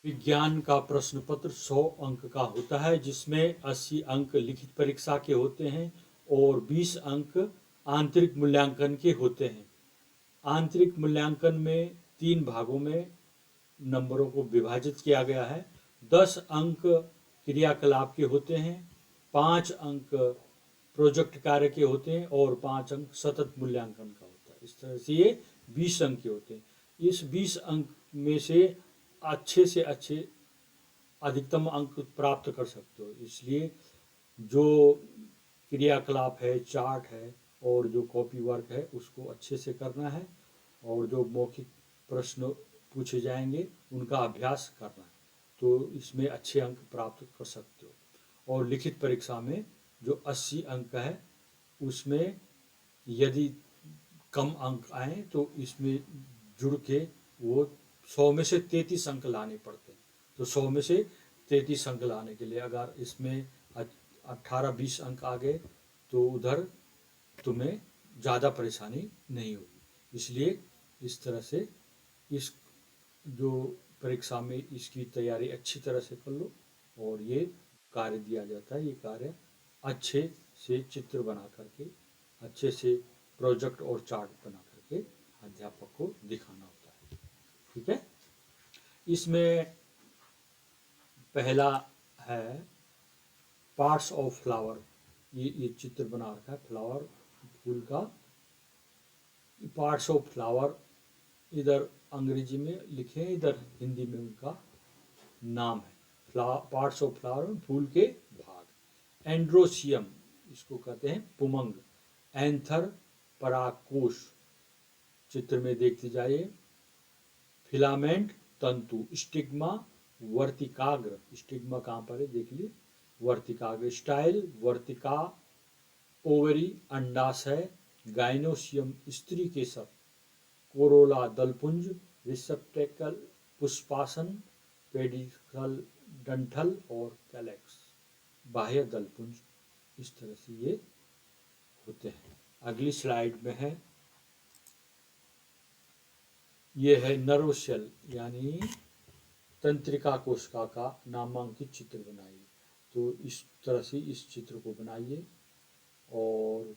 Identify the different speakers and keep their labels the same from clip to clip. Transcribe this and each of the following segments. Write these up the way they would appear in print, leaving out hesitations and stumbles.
Speaker 1: विज्ञान का प्रश्न पत्र 100 अंक का होता है, जिसमें 80 अंक लिखित परीक्षा के होते हैं और 20 अंक आंतरिक मूल्यांकन के होते हैं। आंतरिक मूल्यांकन में 3 भागों में नंबरों को विभाजित किया गया है। 10 अंक क्रियाकलाप के होते हैं, 5 अंक प्रोजेक्ट कार्य के होते हैं और 5 अंक सतत मूल्यांकन का होता है। इस तरह से ये 20 अंक के होते हैं। इस 20 अंक में से अच्छे अधिकतम अंक प्राप्त कर सकते हो। इसलिए जो क्रियाकलाप है, चार्ट है और जो कॉपी वर्क है उसको अच्छे से करना है, और जो मौखिक प्रश्न पूछे जाएंगे उनका अभ्यास करना है, तो इसमें अच्छे अंक प्राप्त कर सकते हो। और लिखित परीक्षा में जो 80 अंक है उसमें यदि कम अंक आए तो इसमें जुड़ के वो 100 में से 33 अंक लाने पड़ते हैं। तो 100 में से 33 अंक लाने के लिए अगर इसमें 18-20 अंक आ गए तो उधर तुम्हें ज़्यादा परेशानी नहीं होगी। इसलिए इस तरह से इस जो परीक्षा में इसकी तैयारी अच्छी तरह से कर लो, और ये कार्य दिया जाता है, ये कार्य अच्छे से चित्र बना करके, अच्छे से प्रोजेक्ट और चार्ट बना करके अध्यापक को दिखाना होता है। ठीक है। इसमें पहला है पार्ट्स ऑफ फ्लावर। ये चित्र बना रखा है फ्लावर, फूल का। पार्ट्स ऑफ फ्लावर इधर अंग्रेजी में लिखे, इधर हिंदी में उनका नाम है। पार्ट्स ऑफ फ्लावर, फूल के भाग। एंड्रोसियम, इसको कहते हैं पुमंग। एंथर, परागकोश, चित्र में देखते जाइए। फिलामेंट, तंतु। स्टिग्मा, वर्तिकाग्र, स्टिग्मा कहाँ पर है देख लीजिए, वर्तिकाग्र। स्टाइल, वर्तिका। ओवरी, अंडाशय। गाइनोसियम, स्त्री केसर। कोरोला, दलपुंज। रिसेप्टेकल, पुष्पासन। पेडिकल, डंठल और कैलेक्स, बाह्य दलपुंज। इस तरह से ये होते हैं। अगली स्लाइड में है, ये है नर्व सेल यानी तंत्रिका कोशिका का नामांकित चित्र बनाइए। तो इस तरह से इस चित्र को बनाइए, और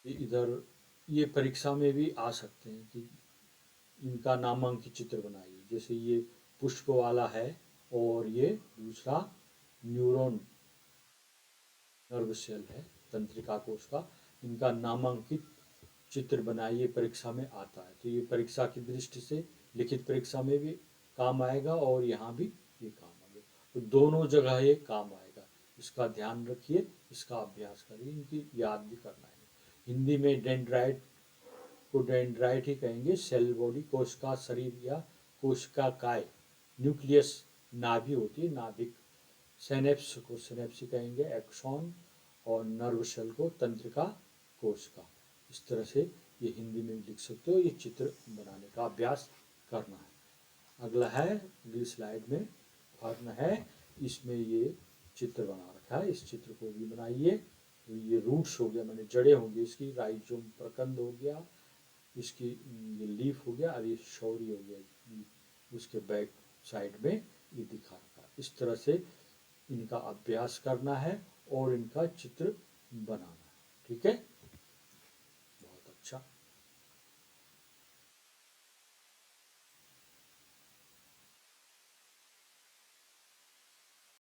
Speaker 1: इधर ये परीक्षा में भी आ सकते हैं कि इनका नामांकित चित्र बनाइए। जैसे ये पुष्प वाला है और ये दूसरा न्यूरॉन नर्व सेल है तंत्रिका कोश का। इनका नामांकित चित्र बनाइए, परीक्षा में आता है। तो ये परीक्षा की दृष्टि से लिखित परीक्षा में भी काम आएगा और यहाँ भी ये काम आएगा, तो दोनों जगह ये काम आएगा। इसका ध्यान रखिए, इसका अभ्यास करिए, इनकी याद भी करना है। हिंदी में डेंड्राइट को डेंड्राइट ही कहेंगे। सेल बॉडी, कोशिका शरीर या कोशिका काय। न्यूक्लियस नाभि होती है, नाभिक। सेनेप्स को सिनेप्सी कहेंगे, एक्सॉन। और नर्व सेल को तंत्रिका कोशिका। इस तरह से ये हिंदी में लिख सकते हो। ये चित्र बनाने का अभ्यास करना है। अगला है, अगली स्लाइड में फर्न है, इसमें ये चित्र बना रखा है। इस चित्र को भी बनाइए। तो ये रूट्स हो गया, मैंने जड़ें होंगी इसकी। राइजोम प्रकंद हो गया, इसकी ये लीफ हो गया, और ये शौरी हो गया, उसके बैक साइड में ये दिखा रखा। इस तरह से इनका अभ्यास करना है और इनका चित्र बनाना है। ठीक है।